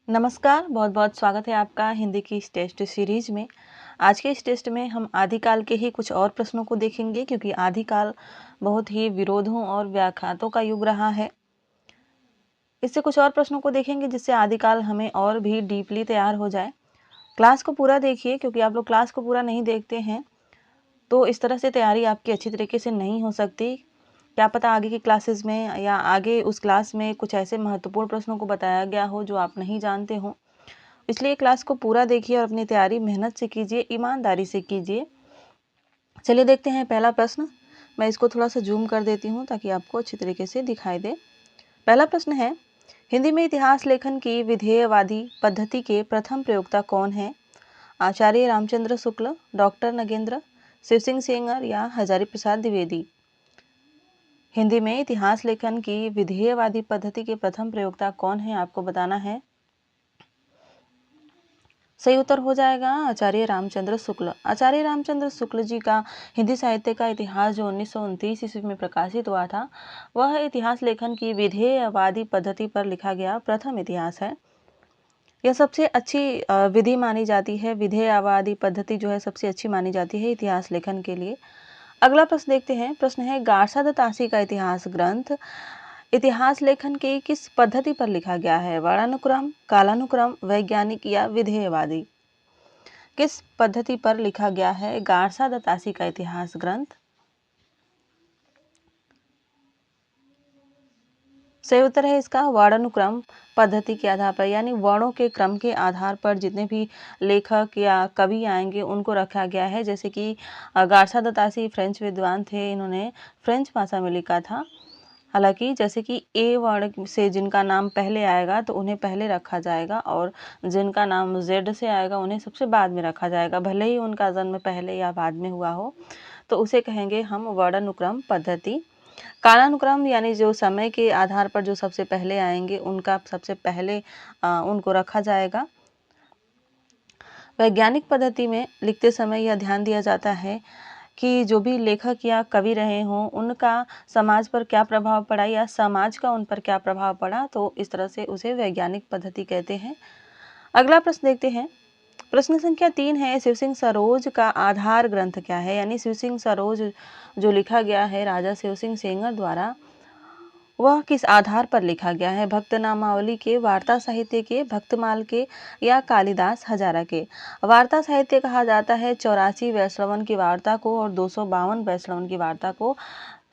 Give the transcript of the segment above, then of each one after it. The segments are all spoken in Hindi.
नमस्कार, बहुत-बहुत स्वागत है आपका हिंदी की इस टेस्ट सीरीज में। आज के इस टेस्ट में हम आदिकाल के ही कुछ और प्रश्नों को देखेंगे क्योंकि आदिकाल बहुत ही विरोधों और व्याख्यातों का युग रहा है। इससे कुछ और प्रश्नों को देखेंगे जिससे आदिकाल हमें और भी डीपली तैयार हो जाए। क्लास को पूरा देखिए क्योंकि आप लोग क्लास को पूरा नहीं देखते हैं तो इस तरह से तैयारी आपकी अच्छी तरीके से नहीं हो सकती। क्या पता आगे की क्लासेस में या आगे उस क्लास में कुछ ऐसे महत्वपूर्ण प्रश्नों को बताया गया हो जो आप नहीं जानते हो। इसलिए क्लास को पूरा देखिए और अपनी तैयारी मेहनत से कीजिए, ईमानदारी से कीजिए। चलिए देखते हैं पहला प्रश्न। मैं इसको थोड़ा सा जूम कर देती हूँ ताकि आपको अच्छी तरीके से दिखाई दे। पहला प्रश्न है, हिंदी में इतिहास लेखन की विधेयवादी पद्धति के प्रथम प्रयोक्ता कौन है? आचार्य रामचंद्र शुक्ल, डॉक्टर नगेंद्र, शिव सिंह सेंगर या हजारी प्रसाद द्विवेदी? हिंदी में इतिहास लेखन की विधेयवादी पद्धति के प्रथम प्रयोक्ता कौन है आपको बताना है। सही उत्तर हो जाएगा आचार्य रामचंद्र शुक्ल। आचार्य रामचंद्र शुक्ल जी का हिंदी साहित्य का इतिहास जो 1929 ईस्वी में प्रकाशित हुआ था, वह इतिहास लेखन की विधेयवादी पद्धति पर लिखा गया प्रथम इतिहास है। यह सबसे अच्छी विधि मानी जाती है। विधेयवादी पद्धति जो है सबसे अच्छी मानी जाती है इतिहास लेखन के लिए। अगला प्रश्न देखते हैं। प्रश्न है, गारसा द तासी का इतिहास ग्रंथ इतिहास लेखन की किस पद्धति पर लिखा गया है? वर्णानुक्रम, कालानुक्रम, वैज्ञानिक या विधेयवादी? किस पद्धति पर लिखा गया है गारसा द तासी का इतिहास ग्रंथ? सही उत्तर है इसका वर्णानुक्रम पद्धति के आधार पर, यानी वर्णों के क्रम के आधार पर जितने भी लेखक या कवि आएंगे उनको रखा गया है। जैसे कि गारसा द तासी फ्रेंच विद्वान थे, इन्होंने फ्रेंच भाषा में लिखा था। हालांकि जैसे कि ए वर्ण से जिनका नाम पहले आएगा तो उन्हें पहले रखा जाएगा और जिनका नाम जेड से आएगा उन्हें सबसे बाद में रखा जाएगा। भले ही उनका जन्म पहले या बाद में हुआ हो तो उसे कहेंगे हम वर्णानुक्रम पद्धति। कालानुक्रम यानी जो समय के आधार पर जो सबसे पहले आएंगे उनका सबसे पहले उनको रखा जाएगा। वैज्ञानिक पद्धति में लिखते समय यह ध्यान दिया जाता है कि जो भी लेखक या कवि रहे हों उनका समाज पर क्या प्रभाव पड़ा या समाज का उन पर क्या प्रभाव पड़ा, तो इस तरह से उसे वैज्ञानिक पद्धति कहते हैं। अगला प्रश्न देखते हैं। प्रश्न संख्या 3 है, शिव सिंह सरोज का आधार ग्रंथ क्या है? यानी शिव सिंह सरोज जो लिखा गया है राजा शिव सिंह सेंगर द्वारा, वह किस आधार पर लिखा गया है? भक्त नामावली के, वार्ता साहित्य के, भक्तमाल के या कालिदास हजारा के? वार्ता साहित्य कहा जाता है 84 वैष्णवन की वार्ता को और 252 वैष्णवन की वार्ता को।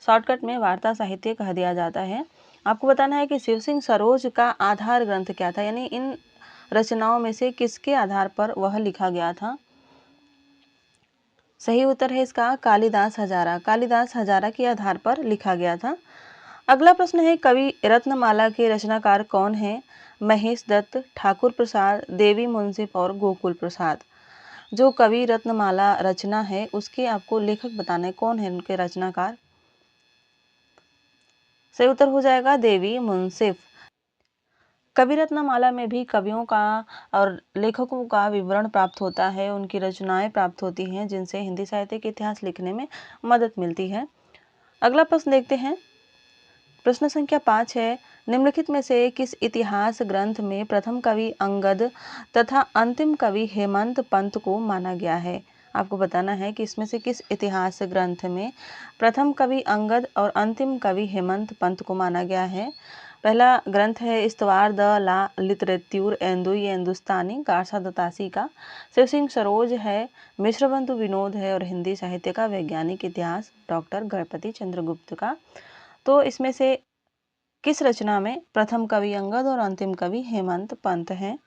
शॉर्टकट में वार्ता साहित्य कह दिया जाता है। आपको बताना है कि शिव सिंह सरोज का आधार ग्रंथ क्या था, यानी इन रचनाओं में से किसके आधार पर वह लिखा गया था। सही उत्तर है इसका कालिदास हजारा। कालिदास हजारा के आधार पर लिखा गया था। अगला प्रश्न है, कवि रत्नमाला के रचनाकार कौन है? महेश दत्त, ठाकुर प्रसाद, देवी मुंसिफ और गोकुल प्रसाद? जो कवि रत्नमाला रचना है उसके आपको लेखक बताने कौन है उनके रचनाकार। सही उत्तर हो जाएगा देवी मुंसिफ। कवि रत्नमाला में भी कवियों का और लेखकों का विवरण प्राप्त होता है, उनकी रचनाएं प्राप्त होती हैं जिनसे हिंदी साहित्य के इतिहास लिखने में मदद मिलती है। अगला प्रश्न देखते हैं। प्रश्न संख्या 5 है, निम्नलिखित में से किस इतिहास ग्रंथ में प्रथम कवि अंगद तथा अंतिम कवि हेमंत पंत को माना गया है? आपको बताना है कि इसमें से किस इतिहास ग्रंथ में प्रथम कवि अंगद और अंतिम कवि हेमंत पंत को माना गया है। पहला ग्रंथ है इस्तवार द ला लिटरेत्यूर एंदुई हिंदुस्तानी गारसा द तासी का। शिव सिंह सरोज है, मिश्र बंधु विनोद है और हिंदी साहित्य का वैज्ञानिक इतिहास डॉक्टर गणपति चंद्रगुप्त का। तो इसमें से किस रचना में प्रथम कवि अंगद और अंतिम कवि हेमंत पंत हैं?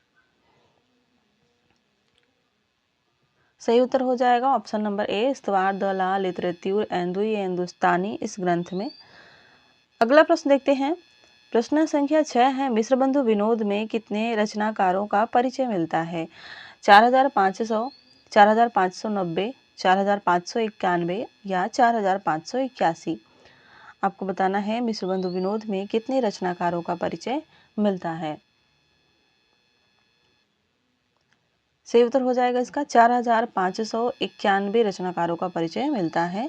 सही उत्तर हो जाएगा ऑप्शन नंबर ए, इस्तवार द ला लिटरेत्यूर एंदुई हिंदुस्तानी इस ग्रंथ में। अगला प्रश्न देखते हैं। प्रश्न संख्या 6 है, मिश्र बंधु विनोद में कितने रचनाकारों का परिचय मिलता है? 4500, 4590, 4591 या 4581? आपको बताना है मिश्र बंधु विनोद में कितने रचनाकारों का परिचय मिलता है। सही उत्तर हो जाएगा इसका 4591 रचनाकारों का परिचय मिलता है।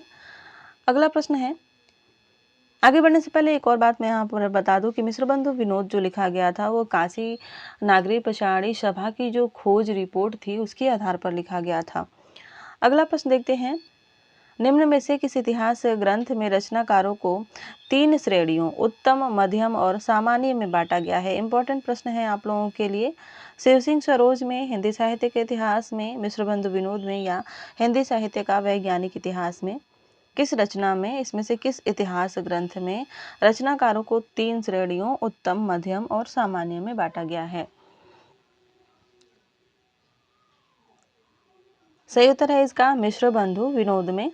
अगला प्रश्न है, आगे बढ़ने से पहले एक और बात मैं यहाँ पर बता दूं कि मिश्रबंधु विनोद जो लिखा गया था वो काशी नागरी पछाड़ी सभा की जो खोज रिपोर्ट थी उसके आधार पर लिखा गया था। अगला प्रश्न देखते हैं, निम्न में से किस इतिहास ग्रंथ में रचनाकारों को 3 श्रेणियों उत्तम, मध्यम और सामान्य में बांटा गया है। इंपॉर्टेंट प्रश्न है आप लोगों के लिए। शिव सिंह सरोज में, हिंदी साहित्य के इतिहास में, मिश्रबंधु विनोद में या हिंदी साहित्य का वैज्ञानिक इतिहास में, किस रचना में, इसमें से किस इतिहास ग्रंथ में रचनाकारों को 3 श्रेणियों उत्तम, मध्यम और सामान्य में बांटा गया है। सही उत्तर है इसका मिश्रबंधु विनोद में।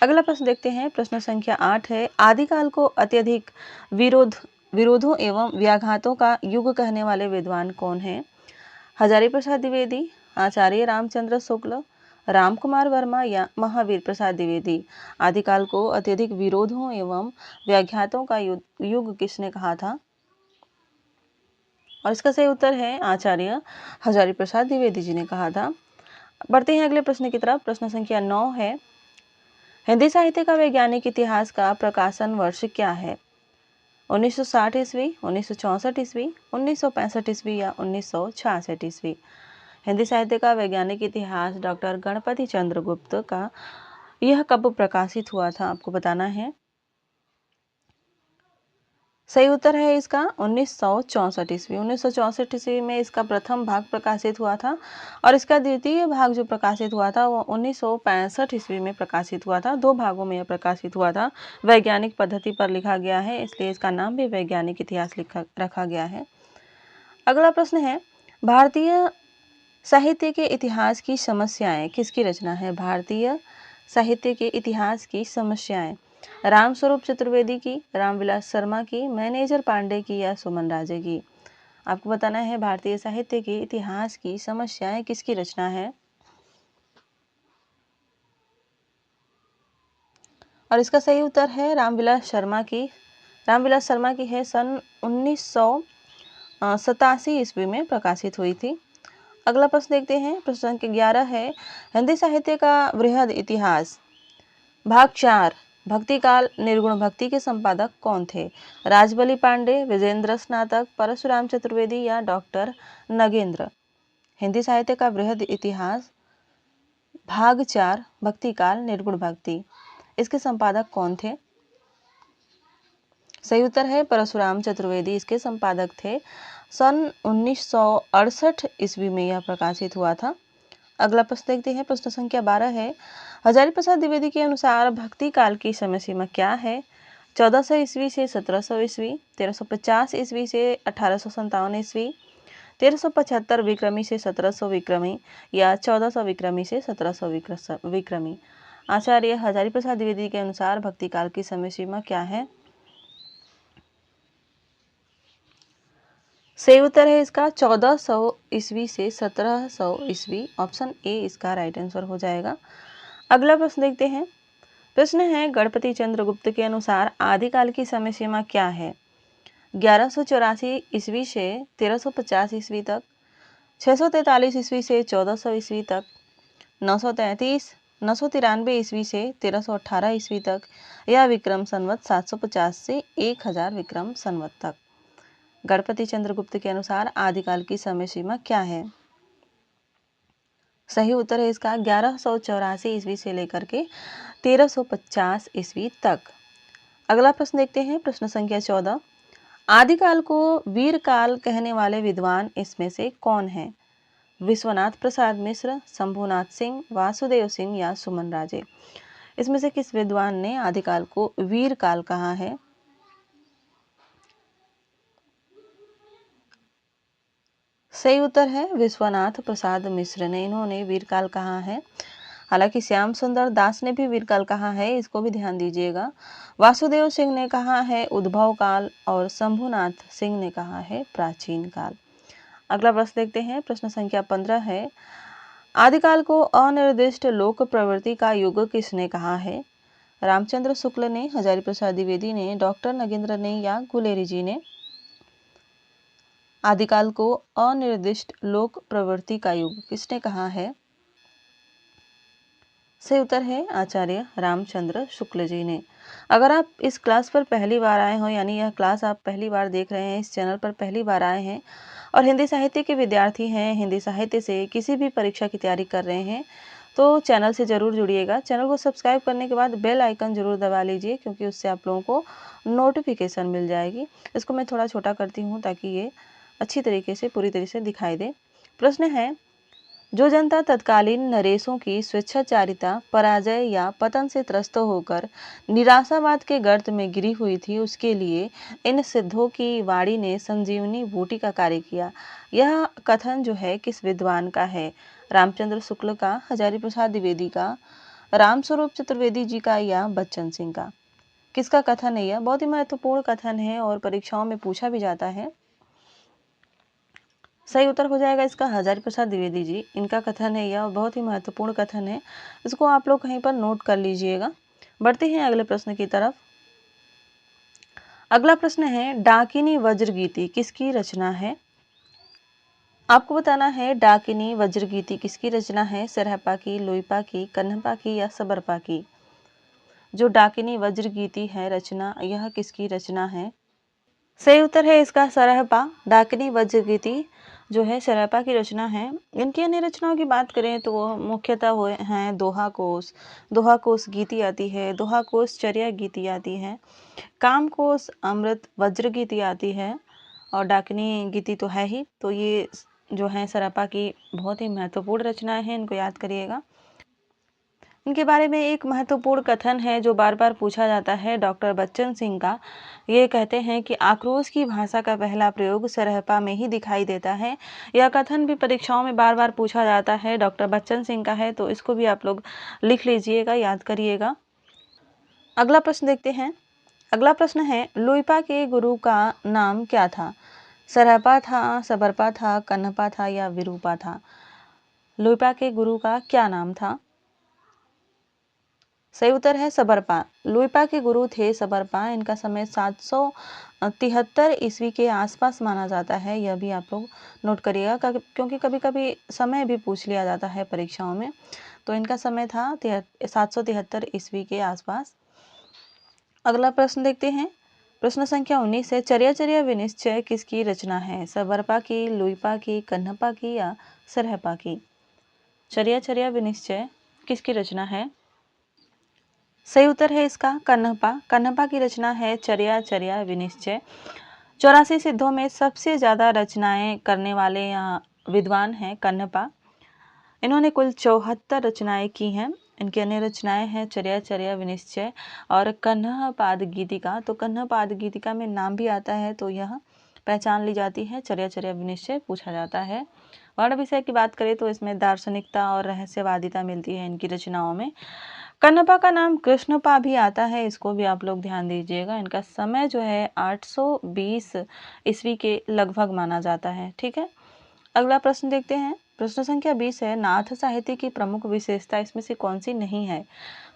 अगला प्रश्न देखते हैं, प्रश्न संख्या 8 है, आदिकाल को अत्यधिक विरोधों एवं व्याघातों का युग कहने वाले विद्वान कौन हैं? हजारी प्रसाद द्विवेदी, आचार्य रामचंद्र शुक्ल, राम कुमार वर्मा या महावीर प्रसाद द्विवेदी। आदिकाल को अत्यधिक विरोधों एवं व्याघातों का युग किसने कहा था? और इसका सही उत्तर है आचार्य हजारी प्रसाद द्विवेदी जी ने कहा था। बढ़ते हैं अगले प्रश्न की तरफ। प्रश्न संख्या 9 है, हिंदी साहित्य का वैज्ञानिक इतिहास का प्रकाशन वर्ष क्या है? 1960 ईस्वी, 1964 ईस्वी, 1965 ईस्वी या 1966 ईस्वी। हिंदी साहित्य का वैज्ञानिक इतिहास डॉक्टर गणपति चंद्र गुप्त का यह कब प्रकाशित हुआ था, आपको बताना है। सही उत्तर है इसका 1964 ईस्वी। 1964 ईस्वी में इसका प्रथम भाग प्रकाशित हुआ था और इसका द्वितीय भाग जो प्रकाशित हुआ था वो 1965 ईस्वी में प्रकाशित हुआ था। 2 भागों में यह प्रकाशित हुआ था। वैज्ञानिक पद्धति पर लिखा गया है, इसलिए इसका नाम भी वैज्ञानिक इतिहास रखा गया है। अगला प्रश्न है, भारतीय साहित्य के इतिहास की समस्याएं किसकी रचना है? भारतीय साहित्य के इतिहास की समस्याएं रामस्वरूप चतुर्वेदी की, रामविलास शर्मा की, मैनेजर पांडे की या सुमन राजे की। आपको बताना है भारतीय साहित्य के इतिहास की समस्याएं किसकी रचना है? और इसका सही उत्तर है रामविलास शर्मा की। रामविलास शर्मा की है सन 1987 ईस्वी में प्रकाशित हुई थी। अगला प्रश्न देखते हैं, प्रश्न संख्या 11 है, हिंदी साहित्य का वृहद इतिहास भाग 4 भक्ति काल निर्गुण भक्ति के संपादक कौन थे? राजबली पांडे, विजेंद्र स्नातक, परशुराम चतुर्वेदी या डॉक्टर नगेंद्र। हिंदी साहित्य का वृहद इतिहास भाग 4 भक्ति काल निर्गुण भक्ति, इसके संपादक कौन थे? सही उत्तर है परशुराम चतुर्वेदी इसके संपादक थे। सन 1968 ईस्वी में यह प्रकाशित हुआ था। अगला प्रश्न देखते हैं, प्रश्न संख्या 12 है, हजारी प्रसाद द्विवेदी के अनुसार भक्ति काल की समय सीमा क्या है? 1400 ईस्वी से 1700 ईस्वी, 1350 ईस्वी से 1857 ईस्वी, 1375 विक्रमी से 1700 विक्रमी या 1400 विक्रमी से 1700 विक्रमी। आचार्य हजारी प्रसाद द्विवेदी के अनुसार भक्ति काल की समय सीमा क्या है? सही उत्तर है इसका 1400 ईस्वी से 1700 ईस्वी। ऑप्शन ए इसका राइट आंसर हो जाएगा। अगला प्रश्न देखते हैं, प्रश्न है, गणपति चंद्र गुप्त के अनुसार आदिकाल की समय सीमा क्या है? 1184 ईस्वी से 1350 ईस्वी तक, 643 ईस्वी से 1400 ईस्वी तक, 933 993 ईस्वी से 1318 ईस्वी तक या विक्रम संवत 750 से 1000 विक्रम संवत तक। गणपति चंद्रगुप्त के अनुसार आदिकाल की समय सीमा क्या है? सही उत्तर है इसका 1184 ईस्वी से लेकर के 1350 ईस्वी तक। अगला प्रश्न देखते हैं, प्रश्न संख्या 14, आदिकाल को वीर काल कहने वाले विद्वान इसमें से कौन है? विश्वनाथ प्रसाद मिश्र, शंभुनाथ सिंह, वासुदेव सिंह या सुमन राजे। इसमें से किस विद्वान ने आदिकाल को वीर काल कहा है? सही उत्तर है विश्वनाथ प्रसाद मिश्र ने, इन्होंने वीरकाल कहा है। हालांकि श्याम सुंदर दास ने भी वीरकाल कहा है, इसको भी ध्यान दीजिएगा। वासुदेव सिंह ने कहा है उद्भव काल और शंभुनाथ सिंह ने कहा है प्राचीन काल। अगला प्रश्न देखते हैं, प्रश्न संख्या 15 है, आदिकाल को अनिर्दिष्ट लोक प्रवृत्ति का युग किसने कहा है? रामचंद्र शुक्ल ने, हजारी प्रसाद द्विवेदी ने, डॉक्टर नगेंद्र ने या गुलेरी जी ने। आदिकाल को अनिर्दिष्ट लोक प्रवृत्ति का युग किसने कहा है? सही उत्तर है आचार्य रामचंद्र शुक्ल जी ने। अगर आप इस क्लास पर पहली बार आए हो, यानी यह क्लास आप पहली बार देख रहे हैं, इस चैनल पर पहली बार आए हैं और हिंदी साहित्य के विद्यार्थी हैं, हिंदी साहित्य से किसी भी परीक्षा की तैयारी कर रहे हैं, तो चैनल से ज़रूर जुड़िएगा। चैनल को सब्सक्राइब करने के बाद बेल आइकन ज़रूर दबा लीजिए, क्योंकि उससे आप लोगों को नोटिफिकेशन मिल जाएगी। इसको मैं थोड़ा छोटा करती हूँ ताकि ये अच्छी तरीके से, पूरी तरीके से दिखाई दे। प्रश्न है, जो जनता तत्कालीन नरेशों की स्वेच्छाचारिता, पराजय या पतन से त्रस्त होकर निराशावाद के गर्त में गिरी हुई थी, उसके लिए इन सिद्धों की वाणी ने संजीवनी बूटी का कार्य किया। यह कथन जो है किस विद्वान का है? रामचंद्र शुक्ल का, हजारी प्रसाद द्विवेदी का, रामस्वरूप चतुर्वेदी जी का या बच्चन सिंह का? किसका कथन है? यह बहुत ही महत्वपूर्ण कथन है और परीक्षाओं में पूछा भी जाता है। सही उत्तर हो जाएगा इसका हजारी प्रसाद द्विवेदी जी, इनका कथन है यह, बहुत ही महत्वपूर्ण कथन है। इसको आप लोग कहीं पर नोट कर लीजिएगा। बढ़ते हैं अगले प्रश्न की तरफ। अगला प्रश्न है, डाकिनी वज्रगीति किसकी रचना है? आपको बताना है डाकिनी वज्रगीति किसकी रचना है? सरहपा की, लोईपा की, कन्हपा की या सबरपा की? जो डाकिनी वज्रगीति है रचना, यह किसकी रचना है? सही उत्तर है इसका सरहपा। डाकिनी वज्रगीति जो है सरहपा की रचना है। इनकी अन्य रचनाओं की बात करें तो वो मुख्यतः हुए हैं दोहा कोश, दोहा कोश गीति आती है, दोहा कोश चर्या गीति आती है, काम कोश अमृत वज्र गीति आती है और डाकिनी गीति तो है ही। तो ये जो है सरहपा की बहुत ही महत्वपूर्ण रचनाएं हैं, इनको याद करिएगा। इनके बारे में एक महत्वपूर्ण कथन है जो बार बार पूछा जाता है डॉक्टर बच्चन सिंह का। ये कहते हैं कि आक्रोश की भाषा का पहला प्रयोग सरहपा में ही दिखाई देता है। यह कथन भी परीक्षाओं में बार बार पूछा जाता है, डॉक्टर बच्चन सिंह का है, तो इसको भी आप लोग लिख लीजिएगा, याद करिएगा। अगला प्रश्न देखते हैं। अगला प्रश्न है, लोईपा के गुरु का नाम क्या था? सरहपा था, सबरपा था, कन्हपा था या विरूपा था? लोईपा के गुरु का क्या नाम था? सही उत्तर है सबरपा। लोईपा के गुरु थे सबरपा। इनका समय 773 ईस्वी के आसपास माना जाता है। यह भी आप लोग नोट करिएगा, क्योंकि कभी कभी समय भी पूछ लिया जाता है परीक्षाओं में। तो इनका समय था 773 ईस्वी के आसपास। अगला प्रश्न देखते हैं। प्रश्न संख्या 19 है, चर्या चर्या विनिश्चय किसकी रचना है? सबरपा की, लोईपा की, कन्हपा की या सरहपा की? चर्या चर्या विनिश्चय किसकी रचना है? सही उत्तर है इसका कन्हपा। कन्हपा की रचना है चर्या चर्या विनिश्चय। 84 सिद्धों में सबसे ज्यादा रचनाएं करने वाले विद्वान हैं कन्हपा। इन्होंने कुल 74 रचनाएं की हैं। इनकी अन्य रचनाएं हैं चर्या चर्या विनिश्चय और कन्हपाद गीतिका। तो कन्हपाद गीतिका में नाम भी आता है, तो यह पहचान ली जाती है। चर्या चर्या विनिश्चय पूछा जाता है। वर्ण विषय की बात करें तो इसमें दार्शनिकता और रहस्यवादिता मिलती है इनकी रचनाओं में। कन्हपा का नाम कृष्णपा भी आता है, इसको भी आप लोग ध्यान दीजिएगा। इनका समय जो है 820 ईस्वी के लगभग माना जाता है। ठीक है, अगला प्रश्न देखते हैं। प्रश्न संख्या 20 है, नाथ साहित्य की प्रमुख विशेषता इसमें से कौन सी नहीं है?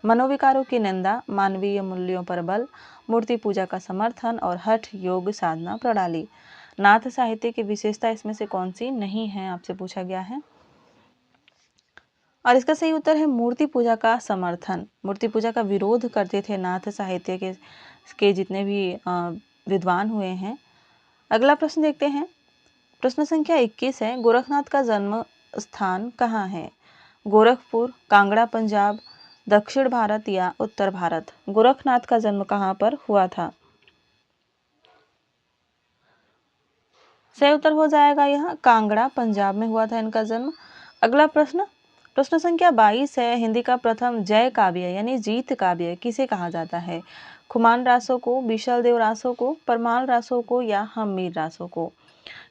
मनोविकारों की निंदा, मानवीय मूल्यों पर बल, मूर्ति पूजा का समर्थन और हठ योग साधना प्रणाली। नाथ साहित्य की विशेषता इसमें से कौन सी नहीं है, आपसे पूछा गया है। और इसका सही उत्तर है मूर्ति पूजा का समर्थन। मूर्ति पूजा का विरोध करते थे नाथ साहित्य के जितने भी विद्वान हुए हैं। अगला प्रश्न देखते हैं। प्रश्न संख्या 21 है, गोरखनाथ का जन्म स्थान कहाँ है? गोरखपुर, कांगड़ा पंजाब, दक्षिण भारत या उत्तर भारत? गोरखनाथ का जन्म कहाँ पर हुआ था? सही उत्तर हो जाएगा यह कांगड़ा पंजाब में हुआ था इनका जन्म। अगला प्रश्न, प्रश्न संख्या 22 है, हिंदी का प्रथम जय काव्य यानी जीत काव्य किसे कहा जाता है? खुमान रासों को, बिशल देव रासों को, परमाल रासों को या हमीर रासों को?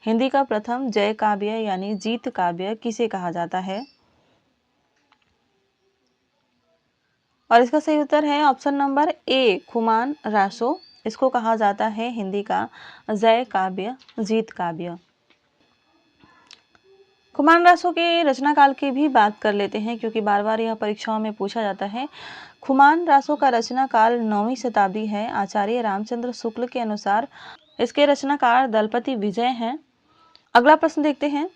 हिंदी का प्रथम जय काव्य यानी जीत काव्य किसे कहा जाता है? और इसका सही उत्तर है option number A, Khuman Raso. इसको कहा जाता है हिंदी का जय काव्य, जीत काव्य। खुमान रासो के रचना काल की भी बात कर लेते हैं, क्योंकि बार बार यह परीक्षाओं में पूछा जाता है। खुमान रासो का रचना काल 9वीं शताब्दी है। आचार्य रामचंद्र शुक्ल के अनुसार इसके रचनाकार दलपति विजय हैं। अगला प्रश्न देखते हैं।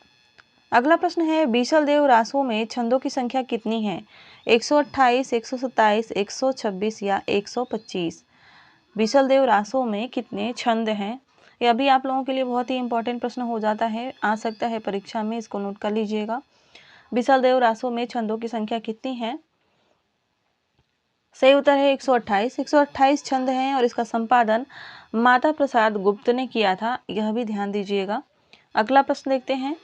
अगला प्रश्न है, बीसल देव रासों में छंदों की संख्या कितनी है? 128, 127, 126 या 125। बीसलदेव रासों में कितने छंद हैं? यह भी आप लोगों के लिए बहुत ही इंपॉर्टेंट प्रश्न हो जाता है, आ सकता है परीक्षा में, इसको नोट कर लीजिएगा। बीसलदेव रासों में छंदों की संख्या कितनी है? सही उत्तर है 128। 128 छंद हैं और इसका संपादन माता प्रसाद गुप्त ने किया था, यह भी ध्यान दीजिएगा। अगला प्रश्न देखते हैं।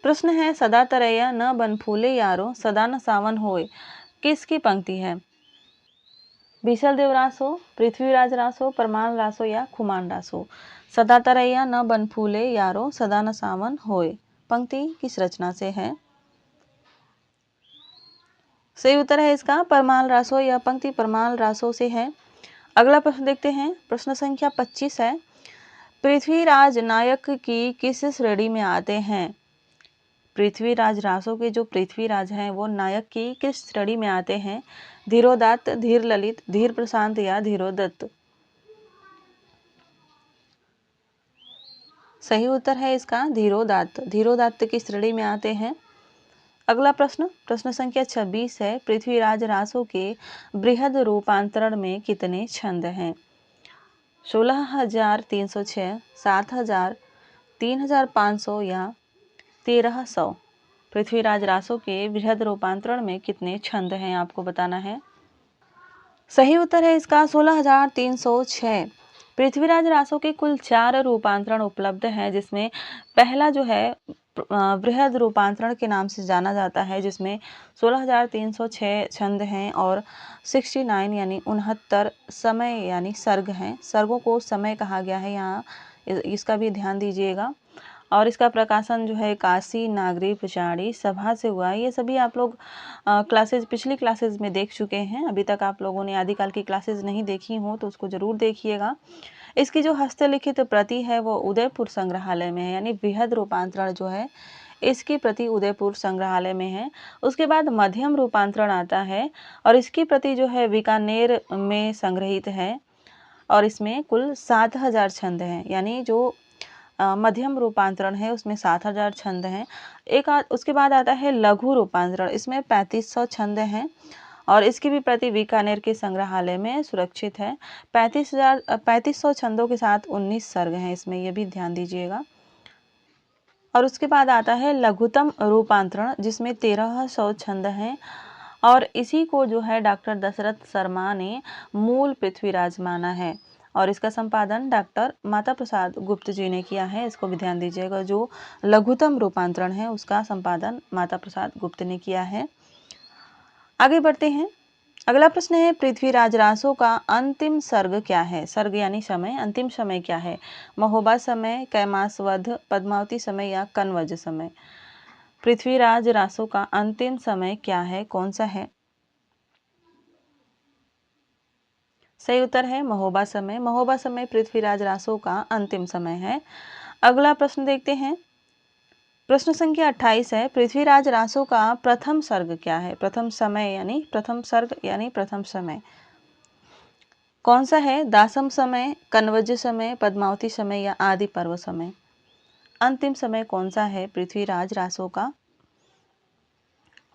प्रश्न है सदा तरैया न बन फूले यारो सदा न सावन होए, किसकी पंक्ति है? बीसलदेव रासो, पृथ्वीराज रासो, परमाल रासो या खुमान रासो। सदा तरैया न बन फूले यारो सदा न सावन होए, पंक्ति किस रचना से है? सही उत्तर है इसका परमाल रासो, यह पंक्ति परमाल रासो से है। अगला प्रश्न देखते हैं। प्रश्न संख्या 25 है। पृथ्वीराज नायक की किस श्रेणी में आते हैं? पृथ्वीराज रासो के जो पृथ्वीराज हैं वो नायक की किस श्रेणी में आते हैं? धीरोदात्त, धीर ललित, धीर प्रशांत या धीरोदत्त। सही उत्तर है इसका धीरोदात्त, धीरोदात्त की श्रेणी में आते हैं। अगला प्रश्न, प्रश्न संख्या 26 है। पृथ्वीराज रासो के बृहद रूपांतरण में कितने छंद हैं? 16,306, 7,000, 3,500 या 1,300। पृथ्वीराज रासो के बृहद रूपांतरण में कितने छंद हैं आपको बताना है। सही उत्तर है इसका 16,306। पृथ्वीराज रासो के कुल 4 रूपांतरण उपलब्ध हैं, जिसमें पहला जो है बृहद रूपांतरण के नाम से जाना जाता है, जिसमें 16,306 छंद हैं और 69 यानी 69 समय यानी सर्ग हैं। सर्गों को समय कहा गया है यहाँ, इसका भी ध्यान दीजिएगा। और इसका प्रकाशन जो है काशी नागरी पिछाड़ी सभा से हुआ है। ये सभी आप लोग पिछली क्लासेज में देख चुके हैं। अभी तक आप लोगों ने आदिकाल की क्लासेज नहीं देखी हो तो उसको ज़रूर देखिएगा। इसकी जो हस्तलिखित प्रति है वो उदयपुर संग्रहालय में है, यानी बृहद रूपांतरण जो है इसकी प्रति उदयपुर संग्रहालय में है। उसके बाद मध्यम रूपांतरण आता है और इसकी प्रति जो है बीकानेर में संग्रहित है और इसमें कुल 7,000 छंद हैं, यानी जो मध्यम रूपांतरण है उसमें 7,000 छंद हैं। उसके बाद आता है लघु रूपांतरण, इसमें 3500 छंद हैं और इसकी भी प्रति बीकानेर के संग्रहालय में सुरक्षित है। 3500 छंदों के साथ 19 सर्ग हैं इसमें, यह भी ध्यान दीजिएगा। और उसके बाद आता है लघुतम रूपांतरण, जिसमें 1300 छंद हैं और इसी को जो है डॉक्टर दशरथ शर्मा ने मूल पृथ्वीराज माना है और इसका संपादन डॉक्टर माता प्रसाद गुप्त जी ने किया है। इसको भी ध्यान दीजिएगा, जो लघुतम रूपांतरण है उसका संपादन माता प्रसाद गुप्त ने किया है। आगे बढ़ते हैं। अगला प्रश्न है पृथ्वीराज रासो का अंतिम सर्ग क्या है? सर्ग यानी समय, अंतिम समय क्या है? महोबा समय, कैमासवध, पद्मावती समय या कनवज समय। पृथ्वीराज रासो का अंतिम समय क्या है, कौन सा है? सही उत्तर है महोबा समय। महोबा समय पृथ्वीराज रासो का अंतिम समय है। अगला प्रश्न देखते हैं। प्रश्न संख्या 28 है। पृथ्वीराज रासो का प्रथम सर्ग क्या है? प्रथम समय यानी प्रथम सर्ग यानी प्रथम समय कौन सा है? दासम समय, कनवज समय, पद्मावती समय या आदि पर्व समय। अंतिम समय कौन सा है पृथ्वीराज रासो का?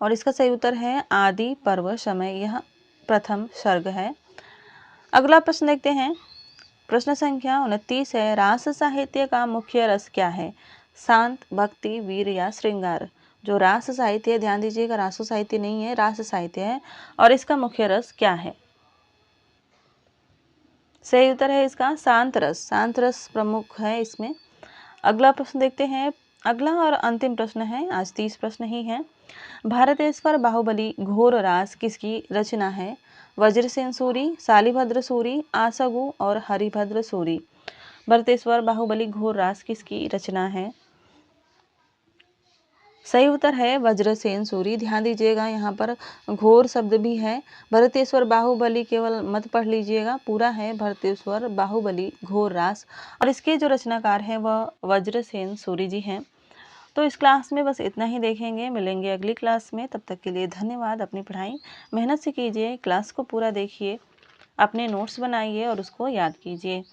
और इसका सही उत्तर है आदि पर्व समय, यह प्रथम सर्ग है। अगला प्रश्न देखते हैं। प्रश्न संख्या 29 है। रास साहित्य का मुख्य रस क्या है? शांत, भक्ति, वीर या श्रृंगार। जो रास साहित्य है, ध्यान दीजिएगा, रासो साहित्य नहीं है, रास साहित्य है और इसका मुख्य रस क्या है? सही उत्तर है इसका शांत रस। शांत रस प्रमुख है इसमें। अगला प्रश्न देखते हैं। अगला और अंतिम प्रश्न है, आज 30 प्रश्न ही हैं। भारतेश्वर बाहुबली घोर रास किसकी रचना है? वज्रसेन सूरी, शालिभद्र सूरी, आसगु और हरिभद्र सूरी। भरतेश्वर बाहुबली घोर रास किसकी रचना है? सही उत्तर है वज्रसेन सूरी। ध्यान दीजिएगा, यहाँ पर घोर शब्द भी है। भरतेश्वर बाहुबली केवल मत पढ़ लीजिएगा, पूरा है भरतेश्वर बाहुबली घोर रास और इसके जो रचनाकार हैं वह वज्रसेन सूरी जी हैं। तो इस क्लास में बस इतना ही देखेंगे, मिलेंगे अगली क्लास में। तब तक के लिए धन्यवाद। अपनी पढ़ाई मेहनत से कीजिए, क्लास को पूरा देखिए, अपने नोट्स बनाइए और उसको याद कीजिए।